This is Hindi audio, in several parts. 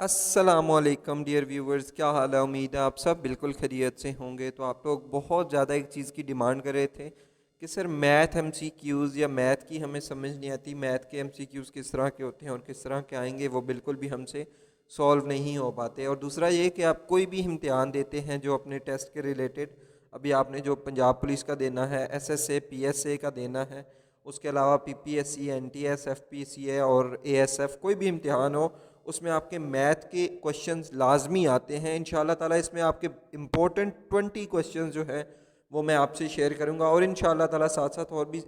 अस्सलामुअलैकुम डियर व्यूवर्स, क्या हाल है। उम्मीद है आप सब बिल्कुल खैरियत से होंगे। तो आप लोग बहुत ज़्यादा एक चीज़ की डिमांड कर रहे थे कि सर मैथ एमसीक्यूज़ या मैथ की हमें समझ नहीं आती, मैथ के एमसीक्यूज़ किस तरह के होते हैं और किस तरह के आएंगे, वो बिल्कुल भी हमसे सॉल्व नहीं हो पाते। और दूसरा ये कि आप कोई भी इम्तिहान देते हैं जो अपने टेस्ट के रिलेटेड, अभी आपने जो पंजाब पुलिस का देना है, एसएसए पीएसए का देना है, उसके अलावा पीपीएससी एनटीएस एफपीसीए और एएसएफ, कोई भी इम्तिहान हो उसमें आपके मैथ के क्वेश्चंस लाजमी आते हैं। इंशाल्लाह ताला इसमें आपके इम्पोर्टेंट 20 क्वेश्चंस जो है वो मैं आपसे शेयर करूंगा और इंशाल्लाह ताला साथ साथ और भी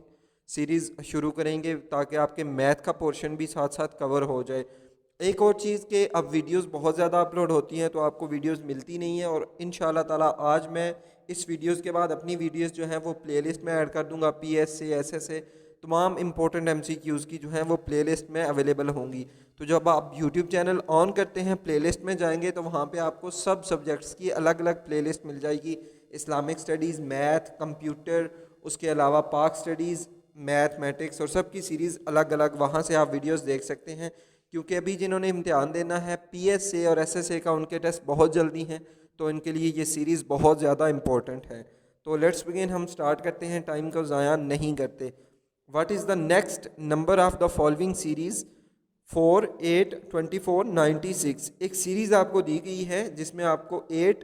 सीरीज़ शुरू करेंगे ताकि आपके मैथ का पोर्शन भी साथ साथ कवर हो जाए। एक और चीज़ कि अब वीडियोस बहुत ज़्यादा अपलोड होती हैं तो आपको वीडियोस मिलती नहीं है, और इंशाल्लाह ताला आज मैं इस वीडियोस के बाद अपनी वीडियोस जो हैं वो प्लेलिस्ट में ऐड कर दूंगा। पीएस से एसएस से तमाम इंपॉर्टेंट एमसीक्यूज़ की जो हैं वो प्लेलिस्ट में अवेलेबल होंगी। तो जब आप यूट्यूब चैनल ऑन करते हैं, प्लेलिस्ट में जाएंगे तो वहाँ पे आपको सब सब्जेक्ट्स की अलग अलग प्लेलिस्ट मिल जाएगी। इस्लामिक स्टडीज़, मैथ, कंप्यूटर, उसके अलावा पाक स्टडीज़, मैथमेटिक्स और सब की सीरीज़ अलग अलग, वहाँ से आप वीडियोस देख सकते हैं। क्योंकि अभी जिन्होंने इम्तिहान देना है पीएसए और एसएसए का, उनके टेस्ट बहुत जल्दी हैं, तो इनके लिए ये सीरीज़ बहुत ज़्यादा इंपॉर्टेंट है। तो लेट्स बिगिन, हम स्टार्ट करते हैं, टाइम को ज़ाया नहीं करते। What is the next number of the following series 4, 8, 24, 96। एक सीरीज़ आपको दी गई है जिसमें आपको 8,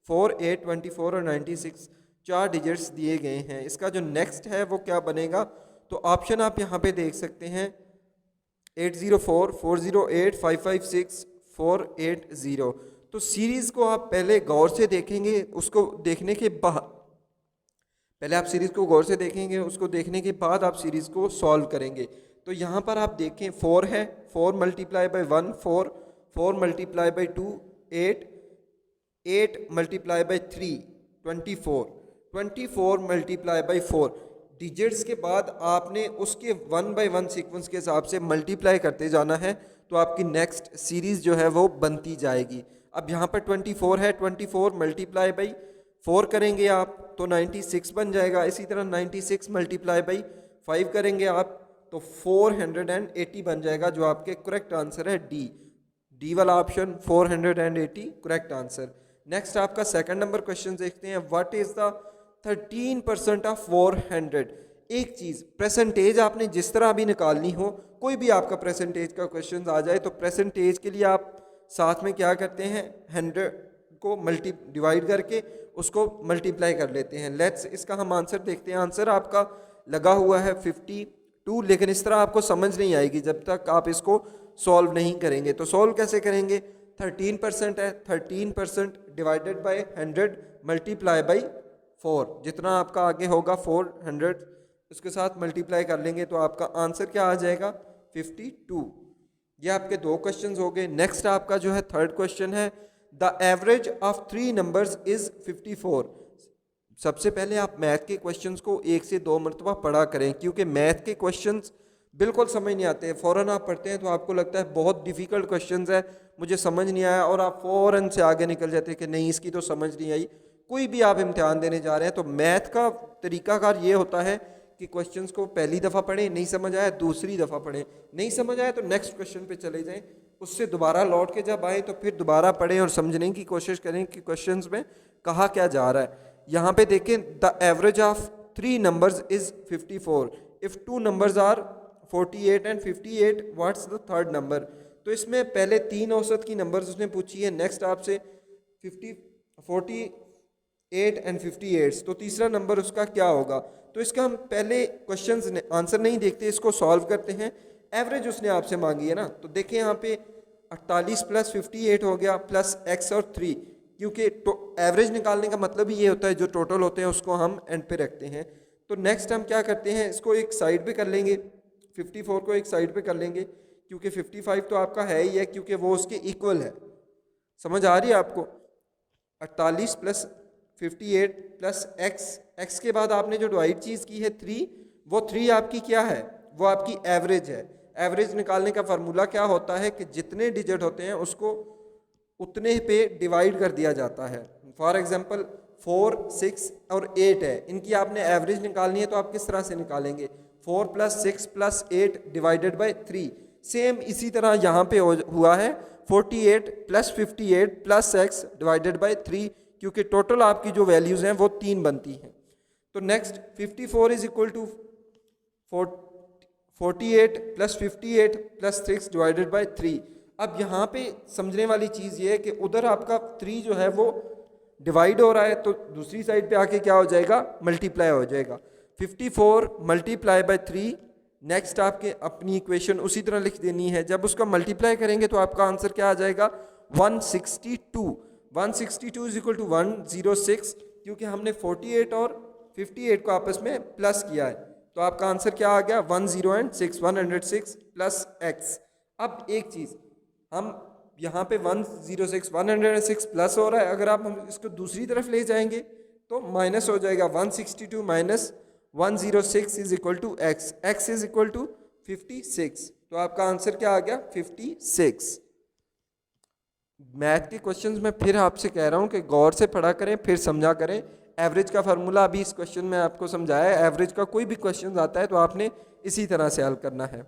4, 8, 24 और 96 चार डिजिट्स दिए गए हैं। इसका जो नेक्स्ट है वो क्या बनेगा, तो ऑप्शन आप यहाँ पे देख सकते हैं 804, 408, 556, 480। तो सीरीज़ को आप पहले गौर से देखेंगे, उसको देखने के बाद पहले आप सीरीज़ को गौर से देखेंगे, उसको देखने के बाद आप सीरीज़ को सॉल्व करेंगे। तो यहाँ पर आप देखें 4 है, 4 multiply by 1 4, 4 multiply by 2 8, 8 multiply by 3 24, 24 multiply by 4। Digits के बाद आपने उसके 1 बाई 1 सीक्वेंस के हिसाब से मल्टीप्लाई करते जाना है, तो आपकी नेक्स्ट सीरीज़ जो है वो बनती जाएगी। अब यहाँ पर 24 है, 24 मल्टीप्लाई बाई 4 करेंगे आप तो 96 बन जाएगा। इसी तरह 96 मल्टीप्लाई बाई 5 करेंगे आप तो 480 बन जाएगा, जो आपके करेक्ट आंसर है डी वाला ऑप्शन 480 करेक्ट आंसर। नेक्स्ट आपका सेकंड नंबर क्वेश्चन देखते हैं। What is the 13% of 400। एक चीज़ परसेंटेज आपने जिस तरह भी निकालनी हो, कोई भी आपका परसेंटेज का क्वेश्चन आ जाए तो परसेंटेज के लिए आप साथ में क्या करते हैं, 100 को डिवाइड करके उसको मल्टीप्लाई कर लेते हैं। लेट्स इसका हम आंसर देखते हैं। आंसर आपका लगा हुआ है 52, लेकिन इस तरह आपको समझ नहीं आएगी जब तक आप इसको सॉल्व नहीं करेंगे। तो सॉल्व कैसे करेंगे, 13% है, 13% डिवाइडेड बाय 100 मल्टीप्लाई बाई 4, जितना आपका आगे होगा 400 उसके साथ मल्टीप्लाई कर लेंगे तो आपका आंसर क्या आ जाएगा 52। ये आपके दो क्वेश्चन हो गए। नेक्स्ट आपका जो है थर्ड क्वेश्चन है, the average of 3 numbers is 54। सबसे पहले आप मैथ के क्वेश्चंस को 1 से 2 मरतबा पढ़ा करें, क्योंकि मैथ के क्वेश्चंस बिल्कुल समझ नहीं आते। फ़ौरन आप पढ़ते हैं तो आपको लगता है बहुत डिफ़िकल्ट क्वेश्चंस है, मुझे समझ नहीं आया, और आप फ़ौरन से आगे निकल जाते हैं कि नहीं इसकी तो समझ नहीं आई। कोई भी आप इम्तिहान देने जा रहे हैं तो मैथ का तरीकाकार ये होता है कि क्वेश्चंस को पहली दफ़ा पढ़ें, नहीं समझ आया दूसरी दफ़ा पढ़ें, नहीं समझ आया तो नेक्स्ट क्वेश्चन पे चले जाएं, उससे दोबारा लौट के जब आए तो फिर दोबारा पढ़ें और समझने की कोशिश करें कि क्वेश्चंस में कहा क्या जा रहा है। यहाँ पे देखें, the average of 3 numbers is 54। If 2 numbers are 48 and 58, what's the third number. तो इसमें पहले 3 औसत की नंबर्स उसने पूछी है, नेक्स्ट आपसे 48 एंड 58, तो तीसरा नंबर उसका क्या होगा। तो इसका हम पहले क्वेश्चन आंसर नहीं देखते, इसको सॉल्व करते हैं। एवरेज उसने आपसे मांगी है ना, तो देखें यहाँ पे 48 प्लस 58 हो गया, प्लस x और 3, क्योंकि एवरेज निकालने का मतलब ही ये होता है जो टोटल होते हैं उसको हम एंड पे रखते हैं। तो नेक्स्ट हम क्या करते हैं, इसको एक साइड पे कर लेंगे, 54 को एक साइड पे कर लेंगे, क्योंकि 55 तो आपका है ही है, क्योंकि वो उसके इक्वल है। समझ आ रही है आपको। 48 प्लस 58 प्लस x के बाद आपने जो डिवाइड चीज़ की है 3, वो 3 आपकी क्या है, वो आपकी एवरेज है। एवरेज निकालने का फार्मूला क्या होता है कि जितने डिजिट होते हैं उसको उतने पे डिवाइड कर दिया जाता है। फॉर एग्जांपल 4, 6 और 8 है, इनकी आपने एवरेज निकालनी है तो आप किस तरह से निकालेंगे, 4 plus 6 plus 8 divided by 3। Same इसी तरह यहाँ पे हुआ है 48 plus 58 plus x divided by 3, क्योंकि टोटल आपकी जो वैल्यूज़ हैं वो 3 बनती हैं। तो next 54 is equal to 48 plus 58 plus 6 divided by 3। अब यहाँ पे समझने वाली चीज़ ये है कि उधर आपका 3 जो है वो डिवाइड हो रहा है, तो दूसरी साइड पे आके क्या हो जाएगा, मल्टीप्लाई हो जाएगा। 54 मल्टीप्लाई बाय 3, नेक्स्ट आपके अपनी इक्वेशन उसी तरह लिख देनी है। जब उसका मल्टीप्लाई करेंगे तो आपका आंसर क्या आ जाएगा, 162। 162 इज इक्वल टू 106, क्योंकि हमने 48 और 58 को आपस में प्लस किया है, तो आपका आंसर क्या आ गया, 106 106 प्लस x। अब एक चीज़, हम यहाँ पे 106 प्लस हो रहा है, अगर आप हम इसको दूसरी तरफ ले जाएंगे तो माइनस हो जाएगा। 162 minus 106 is equal to x, x is equal to 56, तो आपका आंसर क्या आ गया, 56। मैथ के क्वेश्चंस में फिर आपसे कह रहा हूँ कि गौर से पढ़ा करें, फिर समझा करें। एवरेज का फार्मूला अभी इस क्वेश्चन में आपको समझाया है। एवरेज का कोई भी क्वेश्चन आता है तो आपने इसी तरह से हल करना है।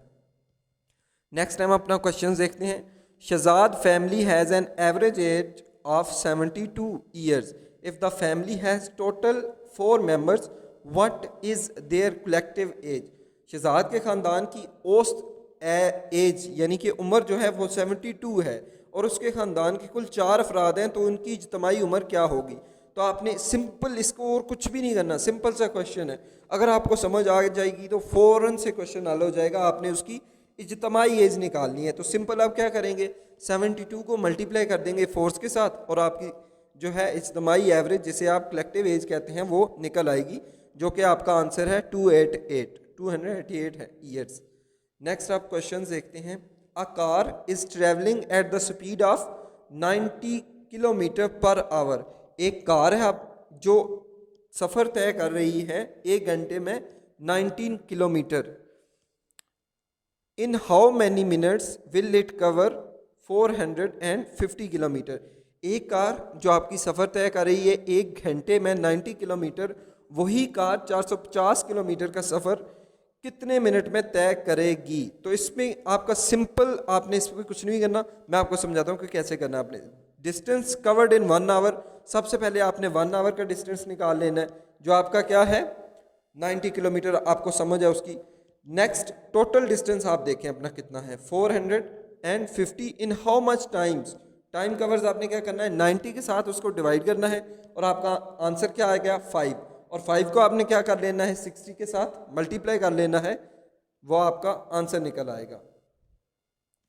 नेक्स्ट टाइम अपना क्वेश्चन देखते हैं। Shahzad family has an average age of 72 years. If the family has total 4 members, what is their collective age. Shahzad के ख़ानदान की औसत एज यानी कि उम्र जो है वो 72 है और उसके ख़ानदान के कुल 4 अफराद हैं, तो उनकी इज्तमाही उम्र क्या होगी। तो आपने सिंपल इसको और कुछ भी नहीं करना, सिंपल सा क्वेश्चन है। अगर आपको समझ आ जाएगी तो फ़ौरन से क्वेश्चन हल हो जाएगा। आपने उसकी इज्तमाही एज निकालनी है, तो सिंपल आप क्या करेंगे, 72 को मल्टीप्लाई कर देंगे 4 के साथ और आपकी जो है इज्तमाही एवरेज, जिसे आप कलेक्टिव एज कहते हैं, वो निकल आएगी, जो कि आपका आंसर है 288 है ईयर्स। नेक्स्ट आप क्वेश्चन देखते हैं। A car is travelling at the speed of 90 kilometre per hour. एक कार है आप जो सफ़र तय कर रही है 1 घंटे में 19 kilometre. In how many minutes will it cover 450 kilometre. एक कार जो आपकी सफ़र तय कर रही है 1 घंटे में 90 किलोमीटर, वही कार 450 किलोमीटर का सफ़र कितने मिनट में तय करेगी। तो इसमें आपका सिंपल, आपने इसमें कुछ नहीं करना, मैं आपको समझाता हूँ कि कैसे करना। आपने डिस्टेंस कवर्ड इन 1 आवर, सबसे पहले आपने 1 आवर का डिस्टेंस निकाल लेना है, जो आपका क्या है 90 किलोमीटर, आपको समझ है उसकी। नेक्स्ट टोटल डिस्टेंस आप देखें अपना कितना है 450 in how much times. Time covers आपने क्या करना है 90 के साथ उसको डिवाइड करना है और आपका आंसर क्या आ गया 5, और 5 को आपने क्या कर लेना है 60 के साथ मल्टीप्लाई कर लेना है, वो आपका आंसर निकल आएगा।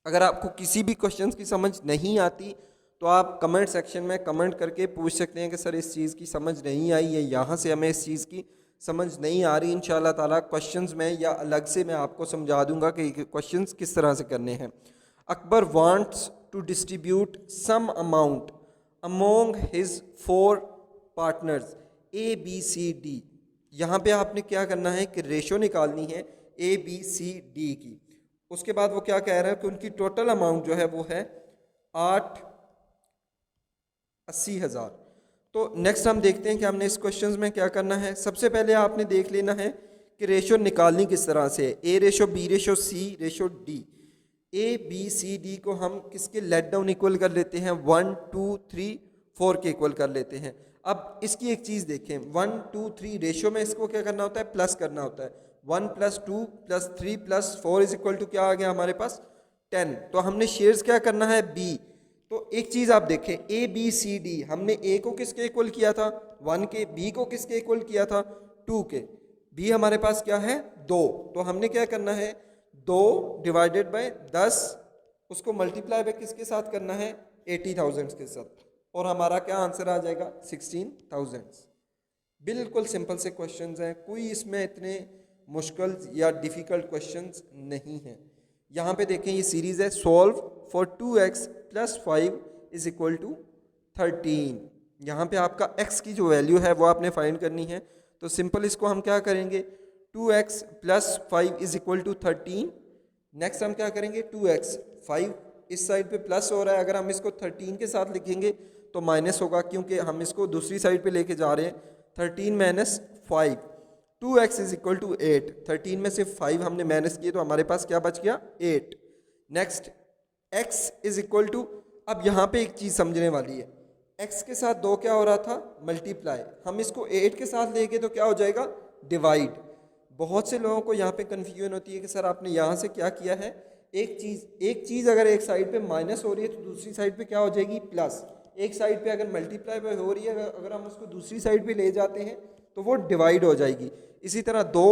अगर आपको किसी भी क्वेश्चन की समझ नहीं आती तो आप कमेंट सेक्शन में कमेंट करके पूछ सकते हैं कि सर इस चीज़ की समझ नहीं आई है, यहाँ से हमें इस चीज़ की समझ नहीं आ रही। इंशाल्लाह ताला क्वेश्चंस में या अलग से मैं आपको समझा दूंगा कि क्वेश्चंस किस तरह से करने हैं। Akbar wants to distribute some amount among his 4 partners A B C D. यहाँ पे आपने क्या करना है कि रेशो निकालनी है ए बी सी डी की। उसके बाद वो क्या कह रहा है कि उनकी टोटल अमाउंट जो है वो है 8,80,000। तो नेक्स्ट हम देखते हैं कि हमने इस क्वेश्चन में क्या करना है। सबसे पहले आपने देख लेना है कि रेशो निकालनी किस तरह से है, A ratio B ratio C ratio D. A B C D को हम किसके लेट डाउन इक्वल कर लेते हैं 1 2 3 4 के इक्वल कर लेते हैं। अब इसकी एक चीज़ देखें, 1 2 3 रेशो में इसको क्या करना होता है, प्लस करना होता है। 1 + 2 + 3 + 4 इज इक्वल टू क्या आ गया हमारे पास 10। तो हमने शेयर्स क्या करना है बी। तो एक चीज़ आप देखें, ए बी सी डी, हमने ए को किसके इक्वल किया था 1 के, बी को किसके इक्वल किया था 2 के, बी हमारे पास क्या है 2। तो हमने क्या करना है 2 डिवाइडेड बाय 10, उसको मल्टीप्लाई बाय किसके साथ करना है 80,000 के साथ, और हमारा क्या आंसर आ जाएगा 16,000। बिल्कुल सिंपल से क्वेश्चंस हैं, कोई इसमें इतने मुश्किल या डिफ़िकल्ट क्वेश्चंस नहीं हैं। यहाँ पे देखें ये सीरीज़ है, solve for 2x + 5 is equal to 13। यहाँ पे आपका x की जो वैल्यू है वो आपने फाइंड करनी है। तो सिंपल इसको हम क्या करेंगे 2x + 5 is equal to 13। Next हम क्या करेंगे 2x, 5 इस साइड पे प्लस हो रहा है, अगर हम इसको 13 के साथ लिखेंगे तो माइनस होगा, क्योंकि हम इसको दूसरी साइड पे लेके जा रहे हैं। 13 - 5, 2x इज इक्वल टू 8। 13 में से 5 हमने माइनस किए तो हमारे पास क्या बच गया 8। Next x is equal to, अब यहाँ पे एक चीज़ समझने वाली है, x के साथ 2 क्या हो रहा था, मल्टीप्लाई, हम इसको 8 के साथ लेंगे तो क्या हो जाएगा, डिवाइड। बहुत से लोगों को यहाँ पे कन्फ्यूजन होती है कि सर आपने यहाँ से क्या किया है, एक चीज़ अगर एक साइड पे माइनस हो रही है तो दूसरी साइड पे क्या हो जाएगी, प्लस। एक साइड पे अगर मल्टीप्लाई पे हो रही है, अगर हम उसको दूसरी साइड पे ले जाते हैं तो वो डिवाइड हो जाएगी। इसी तरह 2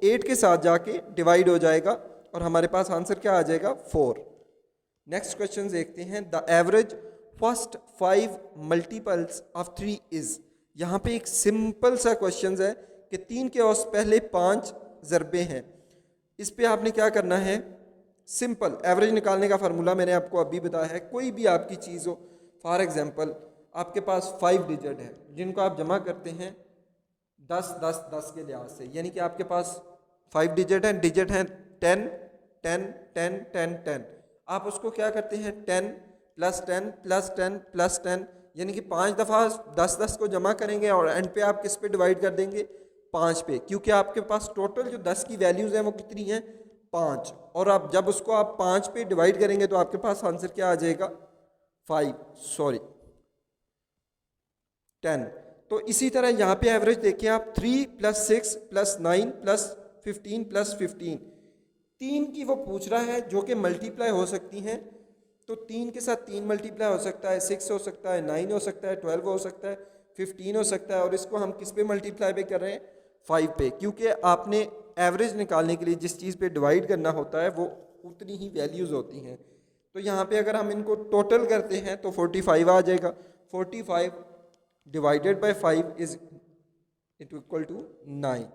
8 के साथ जाके डिवाइड हो जाएगा और हमारे पास आंसर क्या आ जाएगा, 4। नेक्स्ट क्वेश्चन देखते हैं, the average first 5 multiples of 3 is. यहाँ पे एक सिंपल सा क्वेश्चन है कि 3 के औसत पहले 5 ज़रबे हैं। इस पे आपने क्या करना है, सिंपल एवरेज निकालने का फार्मूला मैंने आपको अभी बताया है। कोई भी आपकी चीज़ हो, फॉर एग्जांपल आपके पास 5 डिजिट है जिनको आप जमा करते हैं 10 10 10 के लिहाज से, यानी कि आपके पास 5 डिजिट हैं 10 10 10 10 10। आप उसको क्या करते हैं 10 प्लस 10 प्लस 10 प्लस 10, यानी कि 5 दफ़ा 10 10 को जमा करेंगे और एंड पे आप किस पे डिवाइड कर देंगे, 5 पे, क्योंकि आपके पास टोटल जो 10 की वैल्यूज़ हैं वो कितनी हैं, 5। और आप जब उसको आप 5 पे डिवाइड करेंगे तो आपके पास आंसर क्या आ जाएगा, 10। तो इसी तरह यहाँ पे एवरेज देखिए आप, 3 प्लस 6 प्लस 9 प्लस 15 प्लस 15, 3 की वो पूछ रहा है जो कि मल्टीप्लाई हो सकती हैं। तो 3 के साथ 3 मल्टीप्लाई हो सकता है, 6 हो सकता है, 9 हो सकता है, 12 हो सकता है, 15 हो सकता है, और इसको हम किस पे मल्टीप्लाई पे कर रहे हैं, 5 पे, क्योंकि आपने एवरेज निकालने के लिए जिस चीज़ पे डिवाइड करना होता है वो उतनी ही वैल्यूज़ होती हैं। तो यहाँ पे अगर हम इनको टोटल करते हैं तो 45 आ जाएगा। 45 divided by 5 is equal to 9।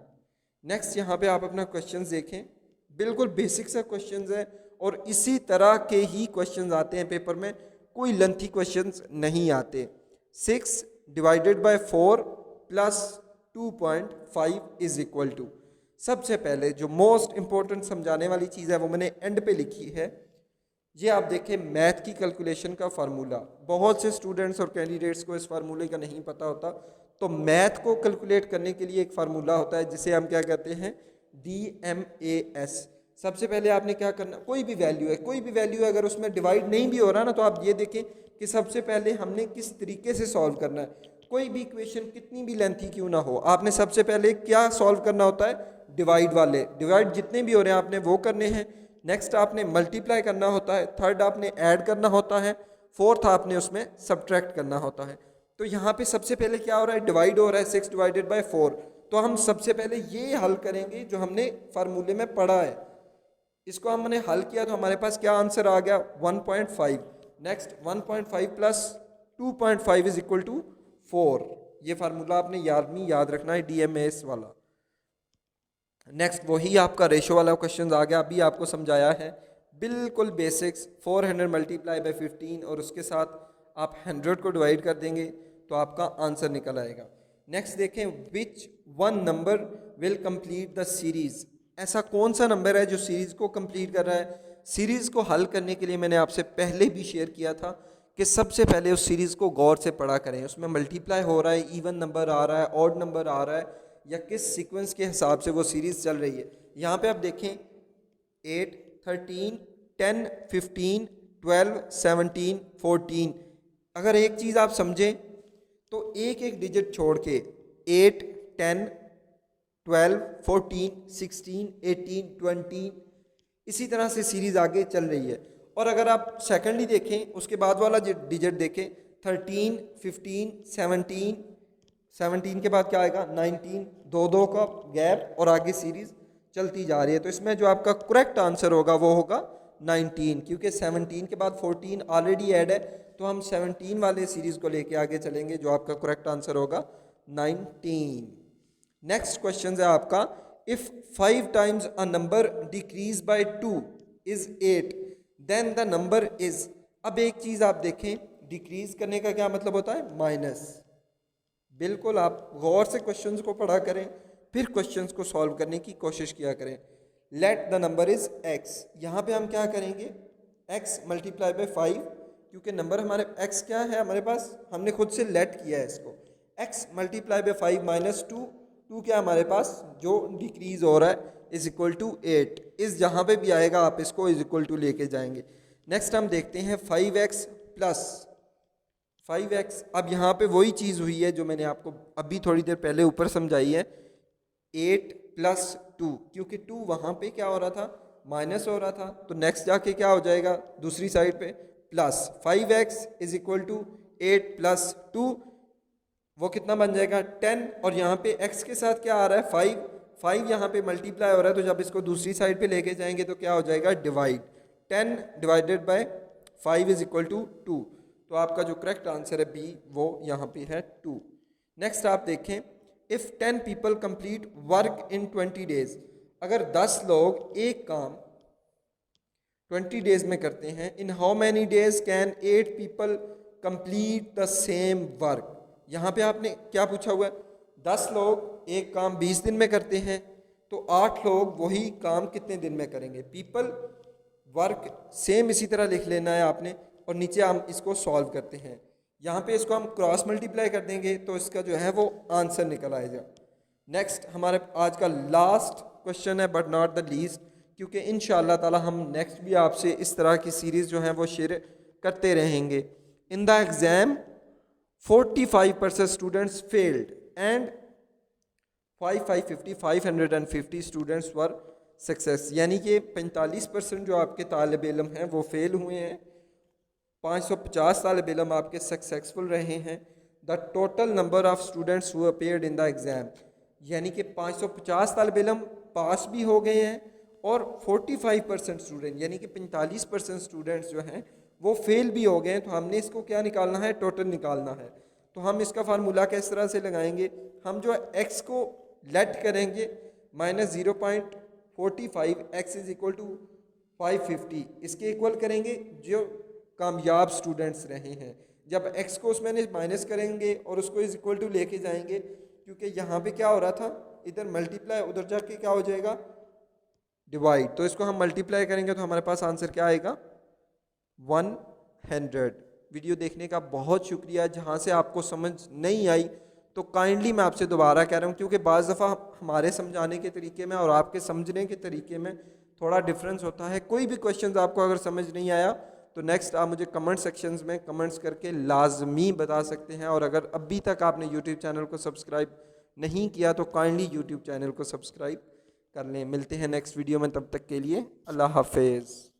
Next यहाँ पे आप अपना क्वेश्चन देखें, बिल्कुल बेसिक सा क्वेश्चन है और इसी तरह के ही क्वेश्चन आते हैं पेपर में, कोई लेंथी क्वेश्चंस नहीं आते। 6 divided by 4 plus 2.5 is equal to, सबसे पहले जो मोस्ट इंपॉर्टेंट समझाने वाली चीज़ है वो मैंने एंड पे लिखी है। ये आप देखें, मैथ की कैलकुलेशन का फार्मूला, बहुत से स्टूडेंट्स और कैंडिडेट्स को इस फार्मूले का नहीं पता होता। तो मैथ को कैलकुलेट करने के लिए एक फार्मूला होता है जिसे हम क्या कहते हैं, DMAS। सबसे पहले आपने क्या करना, कोई भी वैल्यू है, कोई भी वैल्यू अगर उसमें डिवाइड नहीं भी हो रहा ना, तो आप ये देखें कि सबसे पहले हमने किस तरीके से सॉल्व करना है। कोई भी इक्वेशन कितनी भी लेंथी क्यों ना हो, आपने सबसे पहले क्या सॉल्व करना होता है, डिवाइड वाले, डिवाइड जितने भी हो रहे हैं आपने वो करने हैं। नेक्स्ट आपने मल्टीप्लाई करना होता है, थर्ड आपने ऐड करना होता है, फोर्थ आपने उसमें सब्ट्रैक्ट करना होता है। तो यहाँ पे सबसे पहले क्या हो रहा है, डिवाइड हो रहा है 6 डिवाइडेड बाय 4। तो हम सबसे पहले ये हल करेंगे जो हमने फार्मूले में पढ़ा है, इसको हमने हल किया तो हमारे पास क्या आंसर आ गया, 1.5। Next 1.5 plus 2.5 is equal to 4। ये फार्मूला आपने याद रखना है, DMAS वाला। नेक्स्ट वही आपका रेशो वाला क्वेश्चन आ गया, अभी आपको समझाया है, बिल्कुल बेसिक्स। 400 मल्टीप्लाई बाय 15 और उसके साथ आप 100 को डिवाइड कर देंगे तो आपका आंसर निकल आएगा। नेक्स्ट देखें, which one number will complete the series. ऐसा कौन सा नंबर है जो सीरीज़ को कंप्लीट कर रहा है। सीरीज़ को हल करने के लिए मैंने आपसे पहले भी शेयर किया था कि सबसे पहले उस सीरीज़ को गौर से पढ़ा करें, उसमें मल्टीप्लाई हो रहा है, इवन नंबर आ रहा है, ऑड नंबर आ रहा है, या किस सीक्वेंस के हिसाब से वो सीरीज़ चल रही है। यहाँ पे आप देखें 8 13 10 15 12 17 14। अगर एक चीज़ आप समझें तो एक एक डिजिट छोड़ के 8 10 12 14 16 18 20 इसी तरह से सीरीज़ आगे चल रही है। और अगर आप सेकेंडली देखें, उसके बाद वाला डिजिट देखें, 13 15 17 के बाद क्या आएगा 19, दो का गैप और आगे सीरीज़ चलती जा रही है। तो इसमें जो आपका करेक्ट आंसर होगा वो होगा 19, क्योंकि 17 के बाद 14 ऑलरेडी ऐड है, तो हम 17 वाले सीरीज़ को लेके आगे चलेंगे, जो आपका करेक्ट आंसर होगा 19। नेक्स्ट क्वेश्चन है आपका, if 5 times a number decreases by 2 is 8 then the number is. अब एक चीज़ आप देखें, डिक्रीज करने का क्या मतलब होता है, माइनस। बिल्कुल आप गौर से क्वेश्चंस को पढ़ा करें, फिर क्वेश्चंस को सॉल्व करने की कोशिश किया करें। Let the number is x, यहाँ पे हम क्या करेंगे, x मल्टीप्लाई बाय 5, क्योंकि नंबर हमारे x क्या है हमारे पास, हमने खुद से लेट किया है इसको। x मल्टीप्लाई बाय 5 माइनस 2 क्या हमारे पास जो डिक्रीज हो रहा है, इज इक्वल टू 8। इस जहाँ पे भी आएगा आप इसको इज इक्वल टू लेके जाएंगे। नेक्स्ट हम देखते हैं 5x प्लस 5x। अब यहाँ पे वही चीज़ हुई है जो मैंने आपको अभी थोड़ी देर पहले ऊपर समझाई है, 8 + 2, क्योंकि 2 वहाँ पे क्या हो रहा था, माइनस हो रहा था, तो नेक्स्ट जाके क्या हो जाएगा दूसरी साइड पे प्लस 5x = 8 + 2, वो कितना बन जाएगा 10, और यहाँ पे x के साथ क्या आ रहा है 5 यहाँ पे मल्टीप्लाई हो रहा है, तो जब इसको दूसरी साइड पे लेके जाएंगे तो क्या हो जाएगा डिवाइड, 10 / 5 = 2। तो आपका जो करेक्ट आंसर है बी वो यहाँ पे है 2। नेक्स्ट आप देखें, if 10 people complete work in 20 days, अगर 10 लोग एक काम 20 डेज में करते हैं, in how many days can 8 people complete the same work. यहाँ पे आपने क्या पूछा हुआ है, 10 लोग एक काम 20 दिन में करते हैं, तो 8 लोग वही काम कितने दिन में करेंगे। पीपल वर्क सेम इसी तरह लिख लेना है आपने, और नीचे हम इसको सॉल्व करते हैं। यहाँ पे इसको हम क्रॉस मल्टीप्लाई कर देंगे तो इसका जो है वो आंसर निकल आएगा। नेक्स्ट हमारे आज का लास्ट क्वेश्चन है बट नॉट द लीस्ट, क्योंकि इंशाअल्लाह ताला हम नेक्स्ट भी आपसे इस तरह की सीरीज़ जो है वो शेयर करते रहेंगे। In the exam 45% students failed and 550 students were success, यानी कि 45% जो आपके तालिब इल्म हैं वो फेल हुए हैं, 550 तालिब इल्म आपके सक्सेसफुल रहे हैं। The total number of students who appeared in the exam, यानी कि 550 तालिब इल्म पास भी हो गए हैं, और 45% स्टूडेंट यानी कि 45% स्टूडेंट्स जो हैं वो फेल भी हो गए हैं। तो हमने इसको क्या निकालना है, टोटल निकालना है। तो हम इसका फार्मूला किस तरह से लगाएंगे, हम जो x को लेट करेंगे -0.45, x = 550, इसके इक्वल करेंगे जो कामयाब स्टूडेंट्स रहे हैं। जब x को उसमें माइनस करेंगे और उसको इज इक्वल टू लेके जाएंगे, क्योंकि यहाँ पे क्या हो रहा था, इधर मल्टीप्लाई, उधर जाके क्या हो जाएगा डिवाइड, तो इसको हम मल्टीप्लाई करेंगे तो हमारे पास आंसर क्या आएगा 100। वीडियो देखने का बहुत शुक्रिया। जहाँ से आपको समझ नहीं आई तो काइंडली मैं आपसे दोबारा कह रहा हूँ, क्योंकि बाज़ दफ़ा हमारे समझाने के तरीके में और आपके समझने के तरीके में थोड़ा डिफरेंस होता है। कोई भी क्वेश्चंस आपको अगर समझ नहीं आया तो नेक्स्ट आप मुझे कमेंट सेक्शंस में कमेंट्स करके लाजमी बता सकते हैं। और अगर अभी तक आपने यूट्यूब चैनल को सब्सक्राइब नहीं किया तो काइंडली यूट्यूब चैनल को सब्सक्राइब कर लें। मिलते हैं नेक्स्ट वीडियो में, तब तक के लिए अल्लाह हाफिज़।